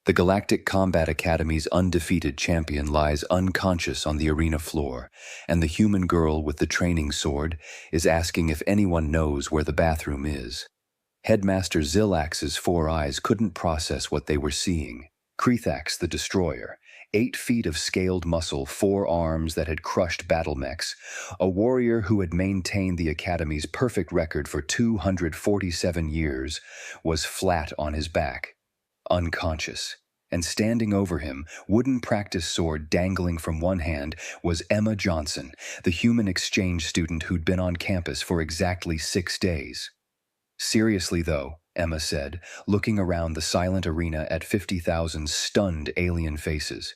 The Galactic Combat Academy's undefeated champion lies unconscious on the arena floor, and the human girl with the training sword is asking if anyone knows where the bathroom is. Headmaster Zilax's four eyes couldn't process what they were seeing. Krethax the Destroyer, 8 feet of scaled muscle, 4 arms that had crushed battle mechs, a warrior who had maintained the Academy's perfect record for 247 years, was flat on his back, unconscious. And standing over him, wooden practice sword dangling from one hand, was Emma Johnson, the human exchange student who'd been on campus for exactly 6 days. Seriously, though, Emma said, looking around the silent arena at 50,000 stunned alien faces.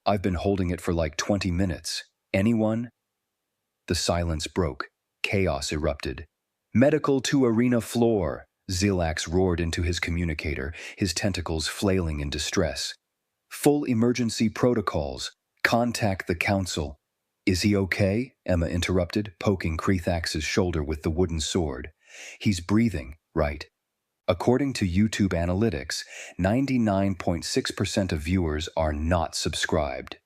I've been holding it for like 20 minutes. Anyone? The silence broke. Chaos erupted. Medical to arena floor! Zilax roared into his communicator, his tentacles flailing in distress. Full emergency protocols. Contact the council. Is he okay? Emma interrupted, poking Krethax's shoulder with the wooden sword. He's breathing, right? According to YouTube analytics, 99.6% of viewers are not subscribed.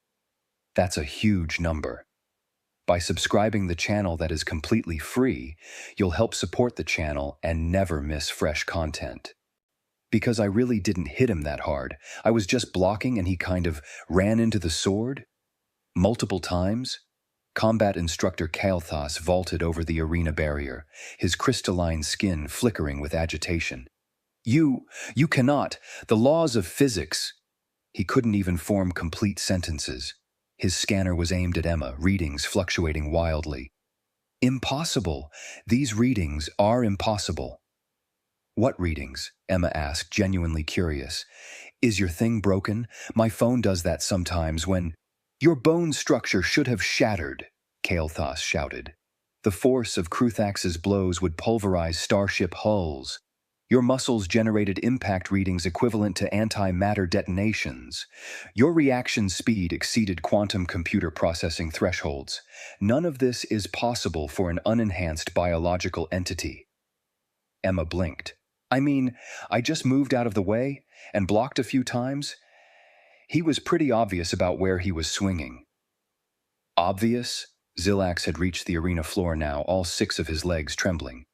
That's a huge number. By subscribing the channel that is completely free, you'll help support the channel and never miss fresh content. Because I really didn't hit him that hard. I was just blocking and he kind of ran into the sword. Multiple times. Combat instructor Kael'thas vaulted over the arena barrier, his crystalline skin flickering with agitation. You cannot. The laws of physics. He couldn't even form complete sentences. His scanner was aimed at Emma, readings fluctuating wildly. Impossible. These readings are impossible. What readings? Emma asked, genuinely curious. Is your thing broken? My phone does that sometimes when... Your bone structure should have shattered, Kael'thas shouted. The force of Krethax's blows would pulverize starship hulls. Your muscles generated impact readings equivalent to antimatter detonations. Your reaction speed exceeded quantum computer processing thresholds. None of this is possible for an unenhanced biological entity. Emma blinked. I mean, I just moved out of the way and blocked a few times. He was pretty obvious about where he was swinging. Obvious? Zilax had reached the arena floor now, all 6 of his legs trembling.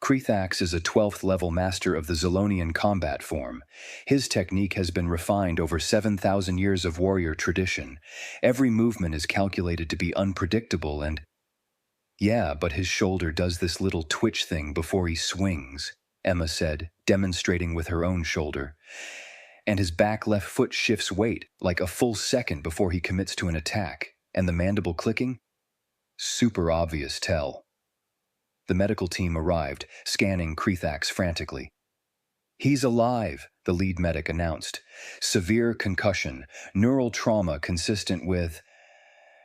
Krethax is a 12th level master of the Zilonian combat form. His technique has been refined over 7,000 years of warrior tradition. Every movement is calculated to be unpredictable and... Yeah, but his shoulder does this little twitch thing before he swings, Emma said, demonstrating with her own shoulder. And his back left foot shifts weight, like a full second before he commits to an attack. And the mandible clicking? Super obvious tell. The medical team arrived, scanning Krethax frantically. He's alive, the lead medic announced. Severe concussion, neural trauma consistent with...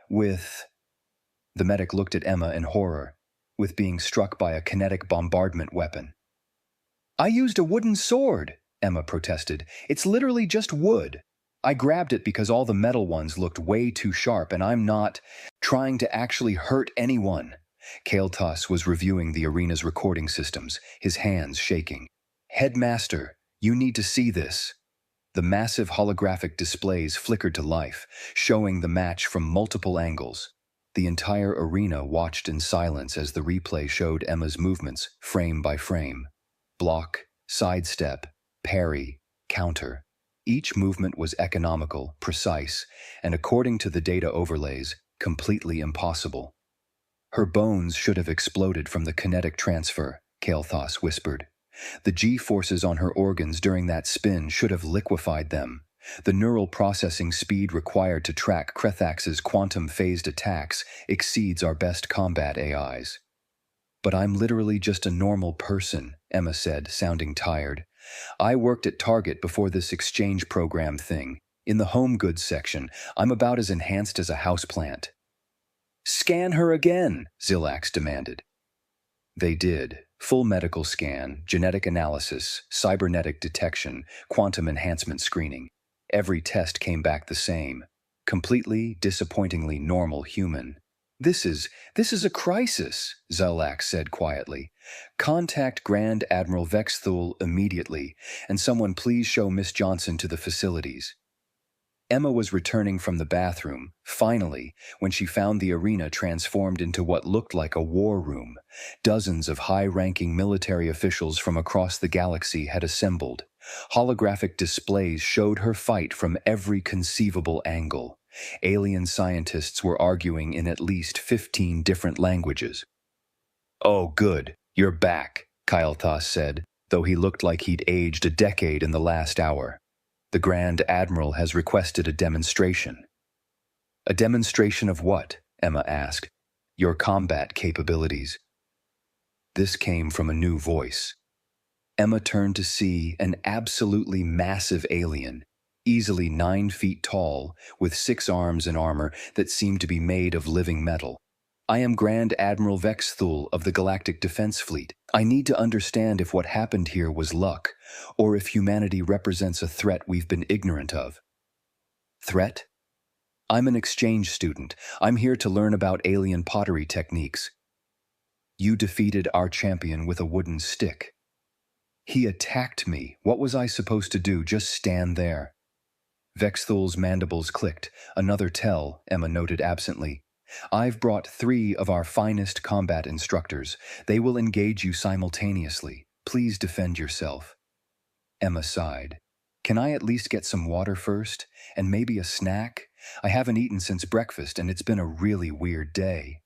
The medic looked at Emma in horror, with being struck by a kinetic bombardment weapon. I used a wooden sword, Emma protested. It's literally just wood. I grabbed it because all the metal ones looked way too sharp, and I'm not trying to actually hurt anyone. Kael'thas was reviewing the arena's recording systems, his hands shaking. Headmaster, you need to see this. The massive holographic displays flickered to life, showing the match from multiple angles. The entire arena watched in silence as the replay showed Emma's movements, frame by frame. Block, sidestep, parry, counter. Each movement was economical, precise, and according to the data overlays, completely impossible. Her bones should have exploded from the kinetic transfer, Kael'thas whispered. The G-forces on her organs during that spin should have liquefied them. The neural processing speed required to track Krethax's quantum-phased attacks exceeds our best combat AIs. But I'm literally just a normal person, Emma said, sounding tired. I worked at Target before this exchange program thing. In the home goods section, I'm about as enhanced as a houseplant. Scan her again, Zilax demanded. They did. Full medical scan, genetic analysis, cybernetic detection, quantum enhancement screening. Every test came back the same. Completely, disappointingly normal human. This is a crisis, Zelak said quietly. Contact Grand Admiral Vexthul immediately, and someone please show Miss Johnson to the facilities. Emma was returning from the bathroom, finally, when she found the arena transformed into what looked like a war room. Dozens of high-ranking military officials from across the galaxy had assembled. Holographic displays showed her fight from every conceivable angle. Alien scientists were arguing in at least 15 different languages. "Oh, good, you're back," Kyle said, though he looked like he'd aged a decade in the last hour. "The Grand Admiral has requested a demonstration." "A demonstration of what?" Emma asked. "Your combat capabilities." This came from a new voice. Emma turned to see an absolutely massive alien, easily 9 feet tall, with 6 arms and armor that seemed to be made of living metal. "I am Grand Admiral Vexthul of the Galactic Defense Fleet. I need to understand if what happened here was luck, or if humanity represents a threat we've been ignorant of." "Threat? I'm an exchange student. I'm here to learn about alien pottery techniques." "You defeated our champion with a wooden stick." "He attacked me. What was I supposed to do, just stand there?" Vexthul's mandibles clicked. "Another tell," Emma noted absently. "I've brought 3 of our finest combat instructors. They will engage you simultaneously. Please defend yourself." Emma sighed. "Can I at least get some water first? And maybe a snack? I haven't eaten since breakfast and it's been a really weird day."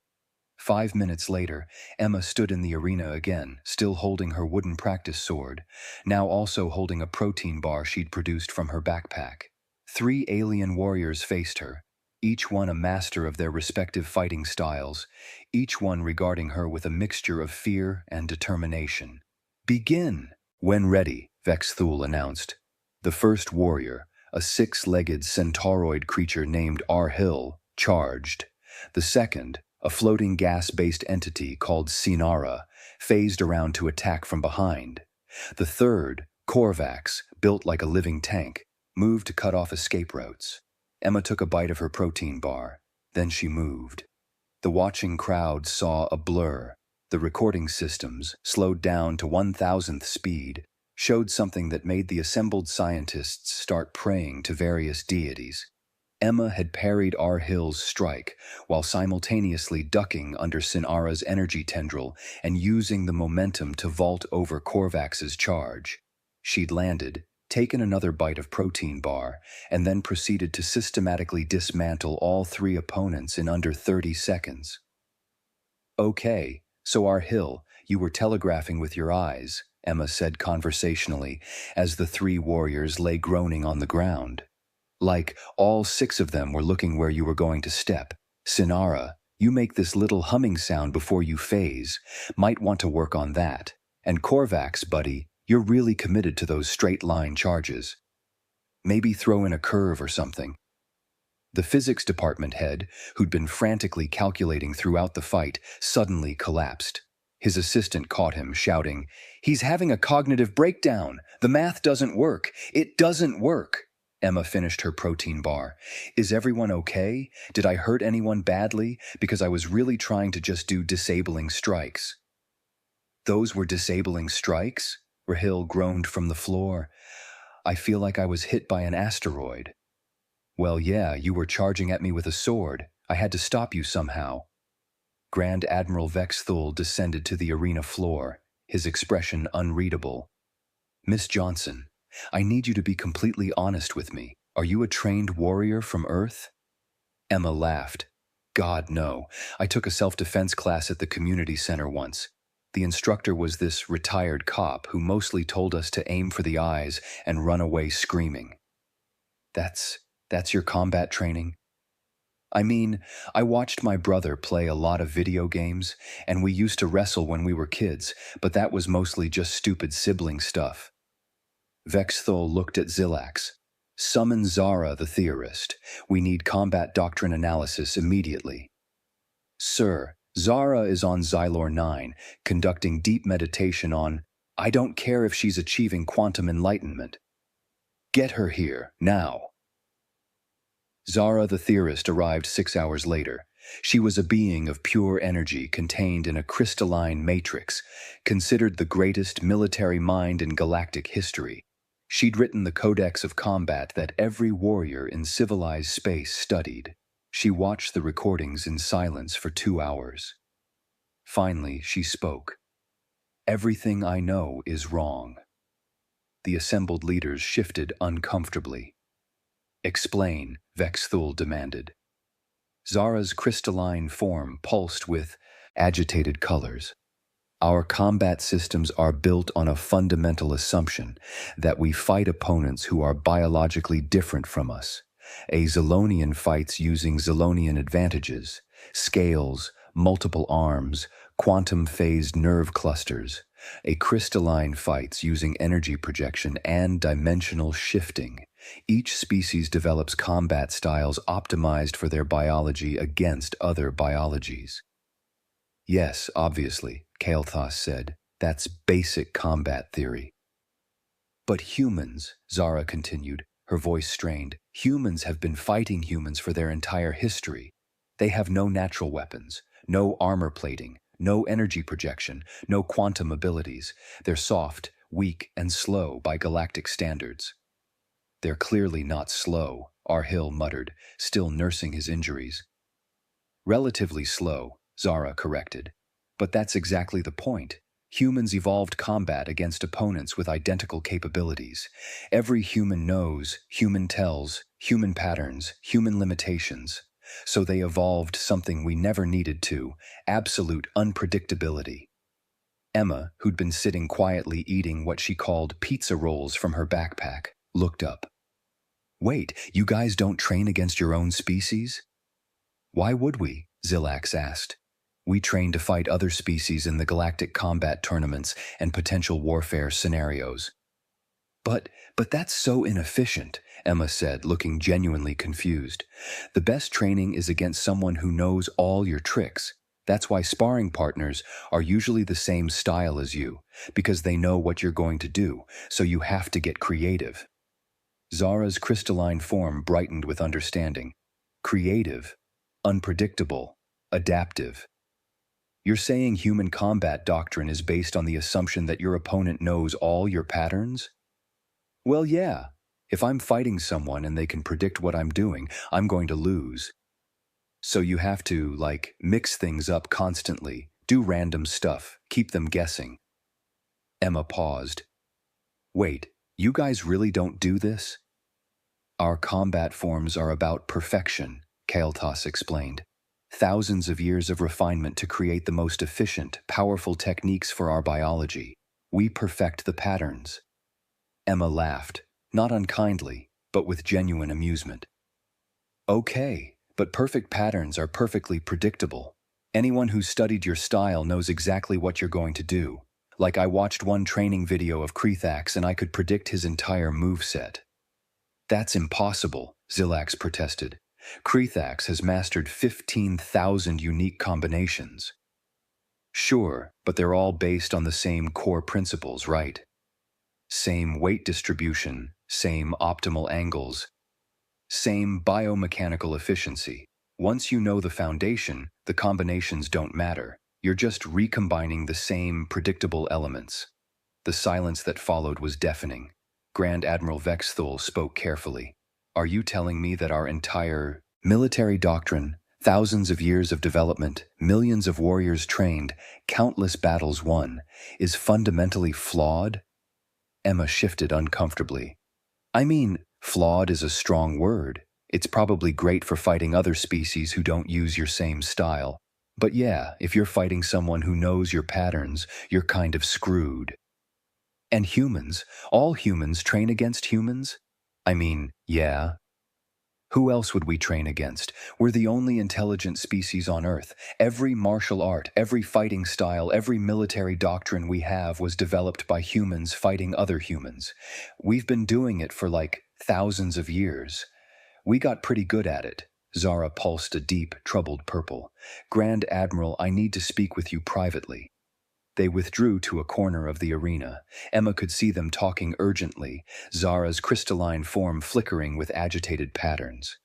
5 minutes later, Emma stood in the arena again, still holding her wooden practice sword, now also holding a protein bar she'd produced from her backpack. 3 alien warriors faced her, each one a master of their respective fighting styles, each one regarding her with a mixture of fear and determination. "Begin!" "When ready," Vexthul announced. The first warrior, a 6-legged centauroid creature named Arhil, charged. The second, a floating gas-based entity called Sinara, phased around to attack from behind. The third, Korvax, built like a living tank, moved to cut off escape routes. Emma took a bite of her protein bar. Then she moved. The watching crowd saw a blur. The recording systems, slowed down to 1,000th speed, showed something that made the assembled scientists start praying to various deities. Emma had parried Arhil's strike while simultaneously ducking under Sinara's energy tendril and using the momentum to vault over Korvax's charge. She'd landed, taken another bite of protein bar, and then proceeded to systematically dismantle all 3 opponents in under 30 seconds. "Okay, so Arhil, you were telegraphing with your eyes," Emma said conversationally, as the 3 warriors lay groaning on the ground. "Like, all 6 of them were looking where you were going to step. Sinara, you make this little humming sound before you phase. Might want to work on that. And Korvax, buddy, you're really committed to those straight-line charges. Maybe throw in a curve or something." The physics department head, who'd been frantically calculating throughout the fight, suddenly collapsed. His assistant caught him, shouting, "He's having a cognitive breakdown! The math doesn't work! It doesn't work!" Emma finished her protein bar. "Is everyone okay? Did I hurt anyone badly? Because I was really trying to just do disabling strikes." "Those were disabling strikes?" Rahil groaned from the floor. "I feel like I was hit by an asteroid." "Well, yeah, you were charging at me with a sword. I had to stop you somehow." Grand Admiral Vexthul descended to the arena floor, his expression unreadable. "Miss Johnson, I need you to be completely honest with me. Are you a trained warrior from Earth?" Emma laughed. "God, no. I took a self-defense class at the community center once. The instructor was this retired cop who mostly told us to aim for the eyes and run away screaming." That's your combat training?" "I mean, I watched my brother play a lot of video games, and we used to wrestle when we were kids, but that was mostly just stupid sibling stuff." Vexthul looked at Zilax. "Summon Zara the theorist. We need combat doctrine analysis immediately." "Sir, Zara is on Xylor 9, conducting deep meditation on, I don't care if she's achieving quantum enlightenment." "Get her here, now." Zara the theorist arrived 6 hours later. She was a being of pure energy contained in a crystalline matrix, considered the greatest military mind in galactic history. She'd written the codex of combat that every warrior in civilized space studied. She watched the recordings in silence for 2 hours. Finally, she spoke. "Everything I know is wrong." The assembled leaders shifted uncomfortably. "Explain," Vexthul demanded. Zara's crystalline form pulsed with agitated colors. "Our combat systems are built on a fundamental assumption that we fight opponents who are biologically different from us. A Zilonian fights using Zilonian advantages, scales, multiple arms, quantum-phased nerve clusters. A crystalline fights using energy projection and dimensional shifting. Each species develops combat styles optimized for their biology against other biologies." "Yes, obviously," Kael'thas said. "That's basic combat theory." "But humans," Zara continued, her voice strained, "humans have been fighting humans for their entire history. They have no natural weapons, no armor plating, no energy projection, no quantum abilities. They're soft, weak, and slow by galactic standards." "They're clearly not slow," Arhill muttered, still nursing his injuries. "Relatively slow," Zara corrected. "But that's exactly the point. Humans evolved combat against opponents with identical capabilities. Every human knows, human tells, human patterns, human limitations. So they evolved something we never needed to: absolute unpredictability." Emma, who'd been sitting quietly eating what she called pizza rolls from her backpack, looked up. "Wait, you guys don't train against your own species?" "Why would we?" Zilax asked. "We train to fight other species in the galactic combat tournaments and potential warfare scenarios." But that's so inefficient," Emma said, looking genuinely confused. "The best training is against someone who knows all your tricks. That's why sparring partners are usually the same style as you, because they know what you're going to do, so you have to get creative." Zara's crystalline form brightened with understanding. "Creative, unpredictable, adaptive. You're saying human combat doctrine is based on the assumption that your opponent knows all your patterns?" "Well, yeah. If I'm fighting someone and they can predict what I'm doing, I'm going to lose. So you have to, mix things up constantly, do random stuff, keep them guessing." Emma paused. "Wait, you guys really don't do this?" "Our combat forms are about perfection," Kael'thas explained. "Thousands of years of refinement to create the most efficient, powerful techniques for our biology. We perfect the patterns." Emma laughed, not unkindly, but with genuine amusement. "Okay, but perfect patterns are perfectly predictable. Anyone who's studied your style knows exactly what you're going to do. Like, I watched one training video of Krethax and I could predict his entire moveset." "That's impossible," Zilax protested. "Krethax has mastered 15,000 unique combinations." "Sure, but they're all based on the same core principles, right? Same weight distribution, same optimal angles, same biomechanical efficiency. Once you know the foundation, the combinations don't matter. You're just recombining the same predictable elements." The silence that followed was deafening. Grand Admiral Vexthul spoke carefully. "Are you telling me that our entire military doctrine, thousands of years of development, millions of warriors trained, countless battles won, is fundamentally flawed?" Emma shifted uncomfortably. "I mean, flawed is a strong word. It's probably great for fighting other species who don't use your same style. But yeah, if you're fighting someone who knows your patterns, you're kind of screwed." "And humans? All humans train against humans?" "I mean, yeah. Who else would we train against? We're the only intelligent species on Earth. Every martial art, every fighting style, every military doctrine we have was developed by humans fighting other humans. We've been doing it for thousands of years. We got pretty good at it." Zara pulsed a deep, troubled purple. "Grand Admiral, I need to speak with you privately." They withdrew to a corner of the arena. Emma could see them talking urgently, Zara's crystalline form flickering with agitated patterns.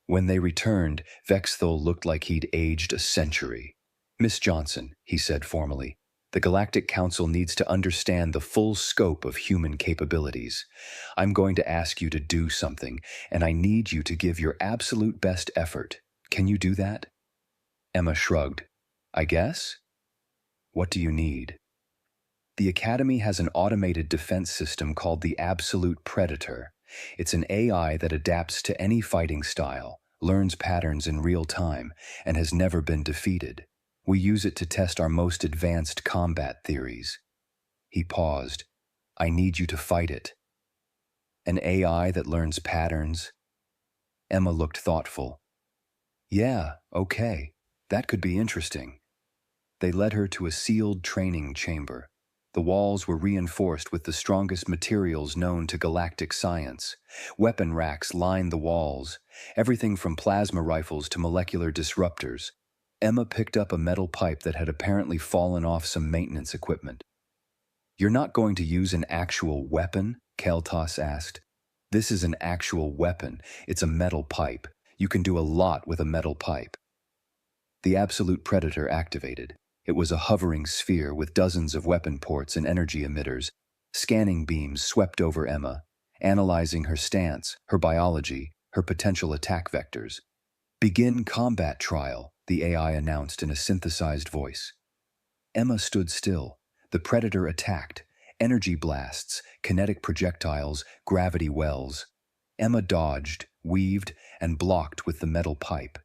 When they returned, Vexthul looked like he'd aged a century. "Miss Johnson," he said formally, "the Galactic Council needs to understand the full scope of human capabilities. I'm going to ask you to do something, and I need you to give your absolute best effort. Can you do that?" Emma shrugged. "I guess? What do you need?" "The Academy has an automated defense system called the Absolute Predator. It's an AI that adapts to any fighting style, learns patterns in real time, and has never been defeated. We use it to test our most advanced combat theories." He paused. "I need you to fight it." "An AI that learns patterns?" Emma looked thoughtful. "Yeah, okay. That could be interesting." They led her to a sealed training chamber. The walls were reinforced with the strongest materials known to galactic science. Weapon racks lined the walls, everything from plasma rifles to molecular disruptors. Emma picked up a metal pipe that had apparently fallen off some maintenance equipment. "You're not going to use an actual weapon?" Keltas asked. "This is an actual weapon. It's a metal pipe. You can do a lot with a metal pipe." The Absolute Predator activated. It was a hovering sphere with dozens of weapon ports and energy emitters. Scanning beams swept over Emma, analyzing her stance, her biology, her potential attack vectors. "Begin combat trial," the AI announced in a synthesized voice. Emma stood still. The Predator attacked. Energy blasts, kinetic projectiles, gravity wells. Emma dodged, weaved, and blocked with the metal pipe.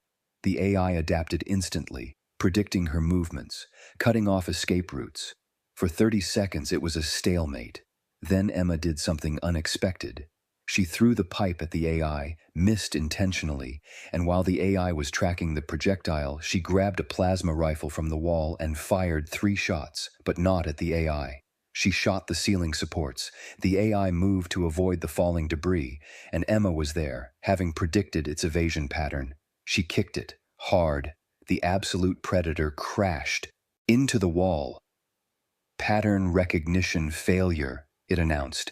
The AI adapted instantly, predicting her movements, cutting off escape routes. For 30 seconds, it was a stalemate. Then Emma did something unexpected. She threw the pipe at the AI, missed intentionally, and while the AI was tracking the projectile, she grabbed a plasma rifle from the wall and fired 3 shots, but not at the AI. She shot the ceiling supports. The AI moved to avoid the falling debris, and Emma was there, having predicted its evasion pattern. She kicked it, hard. The Absolute Predator crashed into the wall. "Pattern recognition failure," it announced.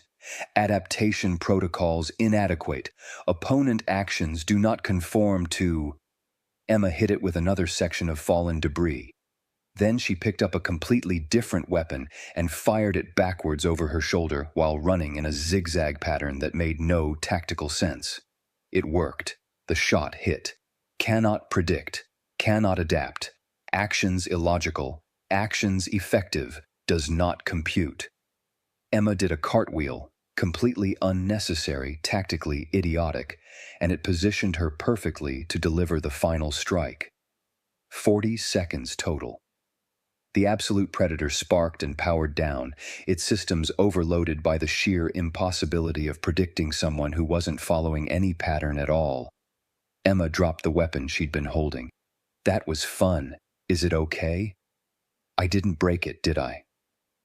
"Adaptation protocols inadequate. Opponent actions do not conform to..." Emma hit it with another section of fallen debris. Then she picked up a completely different weapon and fired it backwards over her shoulder while running in a zigzag pattern that made no tactical sense. It worked. The shot hit. Cannot predict. Cannot adapt. Actions illogical. Actions effective. Does not compute. Emma did a cartwheel, completely unnecessary, tactically idiotic, and it positioned her perfectly to deliver the final strike. 40 seconds total. The Absolute Predator sparked and powered down, its systems overloaded by the sheer impossibility of predicting someone who wasn't following any pattern at all. Emma dropped the weapon she'd been holding. "That was fun. Is it okay?" "I didn't break it, did I?"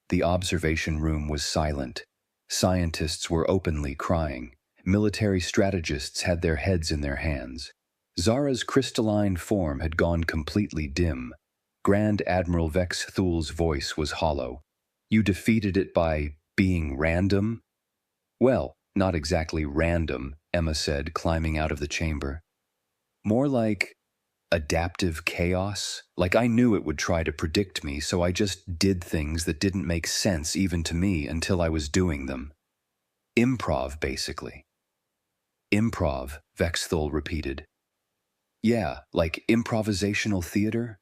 The observation room was silent. Scientists were openly crying. Military strategists had their heads in their hands. Zara's crystalline form had gone completely dim. Grand Admiral Vexthul's voice was hollow. "You defeated it by being random?" "Well, not exactly random," Emma said, climbing out of the chamber. "More like adaptive chaos. Like I knew it would try to predict me, so I just did things that didn't make sense even to me until I was doing them. Improv, basically." "Improv," Vexthul repeated. "Yeah, like improvisational theater?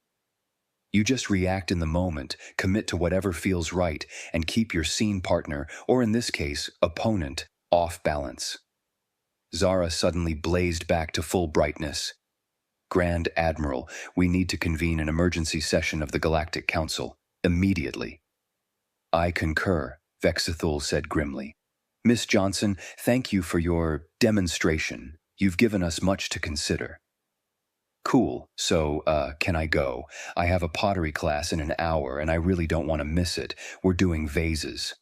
You just react in the moment, commit to whatever feels right, and keep your scene partner, or in this case, opponent, off balance." Zara suddenly blazed back to full brightness. "Grand Admiral, we need to convene an emergency session of the Galactic Council, immediately." "I concur," Vexthul said grimly. "Miss Johnson, thank you for your demonstration. You've given us much to consider." "Cool, so, can I go? I have a pottery class in an hour and I really don't want to miss it. We're doing vases."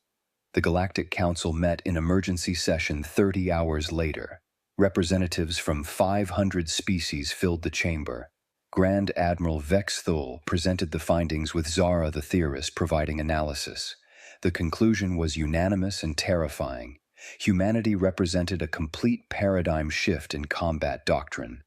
The Galactic Council met in emergency session 30 hours later. Representatives from 500 species filled the chamber. Grand Admiral Vexthul presented the findings with Zara the theorist providing analysis. The conclusion was unanimous and terrifying. Humanity represented a complete paradigm shift in combat doctrine.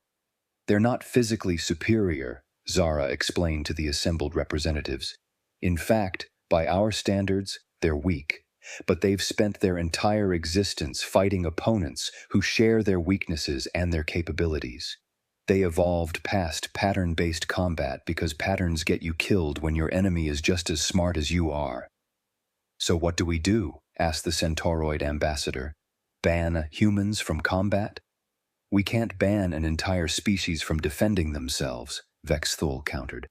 They're not physically superior, Zara explained to the assembled representatives. In fact, by our standards, they're weak. But they've spent their entire existence fighting opponents who share their weaknesses and their capabilities. They evolved past pattern-based combat because patterns get you killed when your enemy is just as smart as you are. So what do we do? Asked the Centauroid ambassador. Ban humans from combat? We can't ban an entire species from defending themselves, Vexthul countered.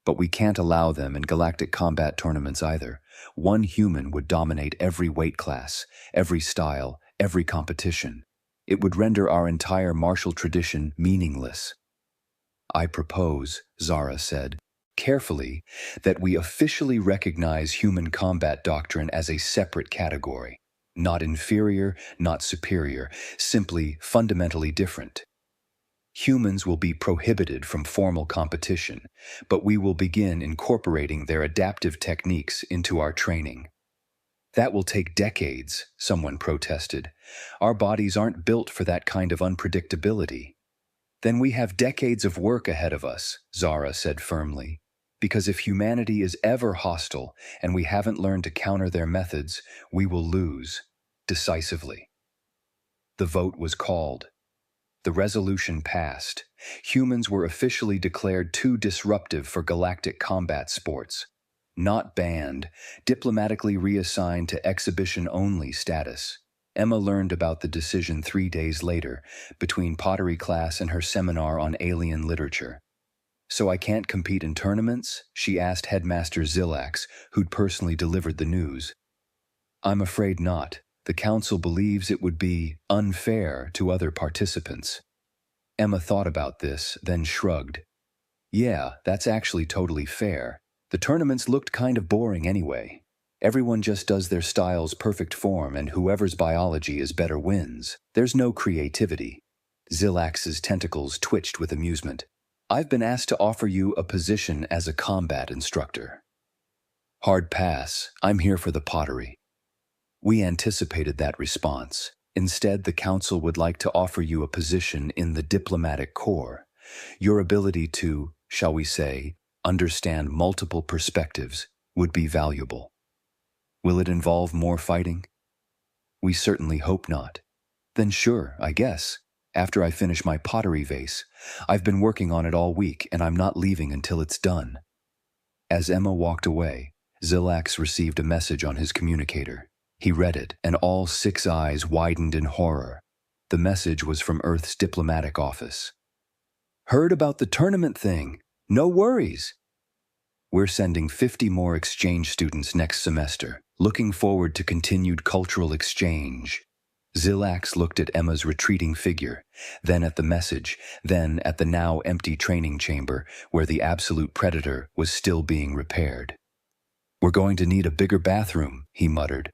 But we can't allow them in galactic combat tournaments either. One human would dominate every weight class, every style, every competition. It would render our entire martial tradition meaningless. I propose, Zara said, carefully, that we officially recognize human combat doctrine as a separate category. Not inferior, not superior, simply fundamentally different. Humans will be prohibited from formal competition, but we will begin incorporating their adaptive techniques into our training. That will take decades, someone protested. Our bodies aren't built for that kind of unpredictability. Then we have decades of work ahead of us, Zara said firmly. Because if humanity is ever hostile and we haven't learned to counter their methods, we will lose, decisively. The vote was called. The resolution passed. Humans were officially declared too disruptive for galactic combat sports. Not banned, diplomatically reassigned to exhibition-only status. Emma learned about the decision 3 days later, between pottery class and her seminar on alien literature. So I can't compete in tournaments? She asked Headmaster Zilax, who'd personally delivered the news. I'm afraid not. The council believes it would be unfair to other participants. Emma thought about this, then shrugged. Yeah, that's actually totally fair. The tournaments looked kind of boring anyway. Everyone just does their style's perfect form and whoever's biology is better wins. There's no creativity. Zilax's tentacles twitched with amusement. I've been asked to offer you a position as a combat instructor. Hard pass. I'm here for the pottery. We anticipated that response. Instead, the council would like to offer you a position in the diplomatic corps. Your ability to, shall we say, understand multiple perspectives would be valuable. Will it involve more fighting? We certainly hope not. Then sure, I guess. After I finish my pottery vase, I've been working on it all week and I'm not leaving until it's done. As Emma walked away, Zilax received a message on his communicator. He read it, and all 6 eyes widened in horror. The message was from Earth's diplomatic office. Heard about the tournament thing? No worries. We're sending 50 more exchange students next semester, looking forward to continued cultural exchange. Zilax looked at Emma's retreating figure, then at the message, then at the now empty training chamber where the absolute predator was still being repaired. We're going to need a bigger bathroom, he muttered.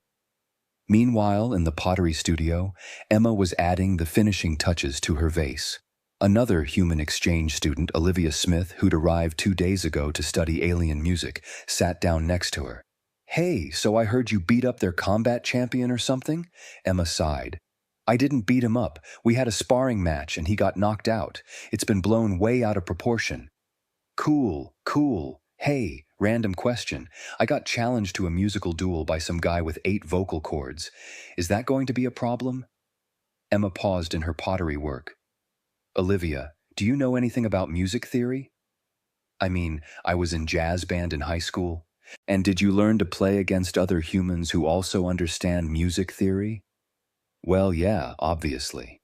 Meanwhile, in the pottery studio, Emma was adding the finishing touches to her vase. Another human exchange student, Olivia Smith, who'd arrived 2 days ago to study alien music, sat down next to her. Hey, so I heard you beat up their combat champion or something? Emma sighed. I didn't beat him up. We had a sparring match and he got knocked out. It's been blown way out of proportion. Cool. Hey, random question. I got challenged to a musical duel by some guy with 8 vocal cords. Is that going to be a problem? Emma paused in her pottery work. Olivia, do you know anything about music theory? I mean, I was in jazz band in high school. And did you learn to play against other humans who also understand music theory? Well, yeah, obviously.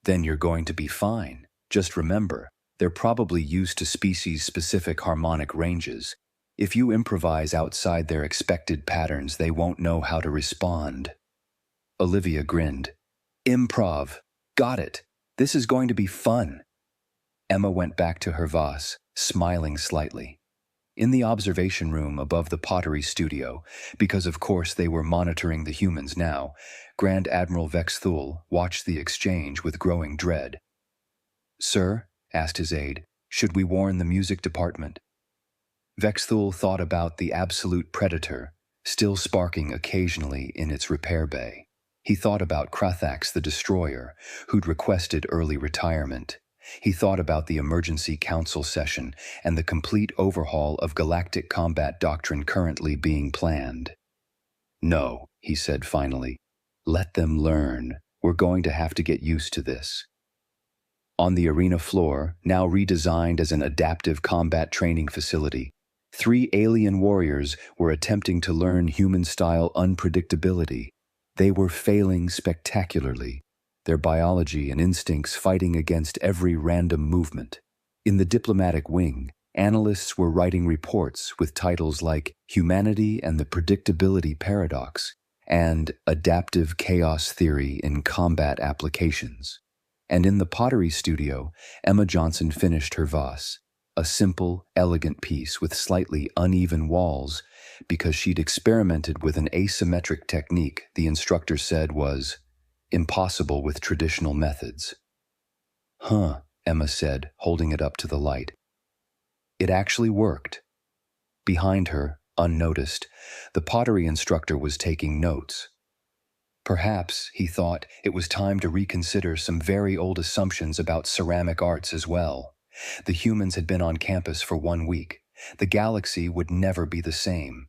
Then you're going to be fine. Just remember, they're probably used to species-specific harmonic ranges. If you improvise outside their expected patterns, they won't know how to respond. Olivia grinned. Improv. Got it. This is going to be fun. Emma went back to her vase, smiling slightly. In the observation room above the pottery studio, because of course they were monitoring the humans now, Grand Admiral Vexthul watched the exchange with growing dread. Sir, asked his aide, should we warn the music department? Vexthul thought about the absolute predator, still sparking occasionally in its repair bay. He thought about Krathax the Destroyer, who'd requested early retirement. He thought about the emergency council session and the complete overhaul of galactic combat doctrine currently being planned. "No," he said finally. "Let them learn. We're going to have to get used to this." On the arena floor, now redesigned as an adaptive combat training facility, 3 alien warriors were attempting to learn human-style unpredictability. They were failing spectacularly, their biology and instincts fighting against every random movement. In the diplomatic wing, analysts were writing reports with titles like Humanity and the Predictability Paradox and Adaptive Chaos Theory in Combat Applications. And in the pottery studio, Emma Johnson finished her vase, a simple, elegant piece with slightly uneven walls, because she'd experimented with an asymmetric technique the instructor said was impossible with traditional methods. "Huh," Emma said, holding it up to the light. It actually worked. Behind her, unnoticed, the pottery instructor was taking notes. Perhaps, he thought, it was time to reconsider some very old assumptions about ceramic arts as well. The humans had been on campus for 1 week. The galaxy would never be the same.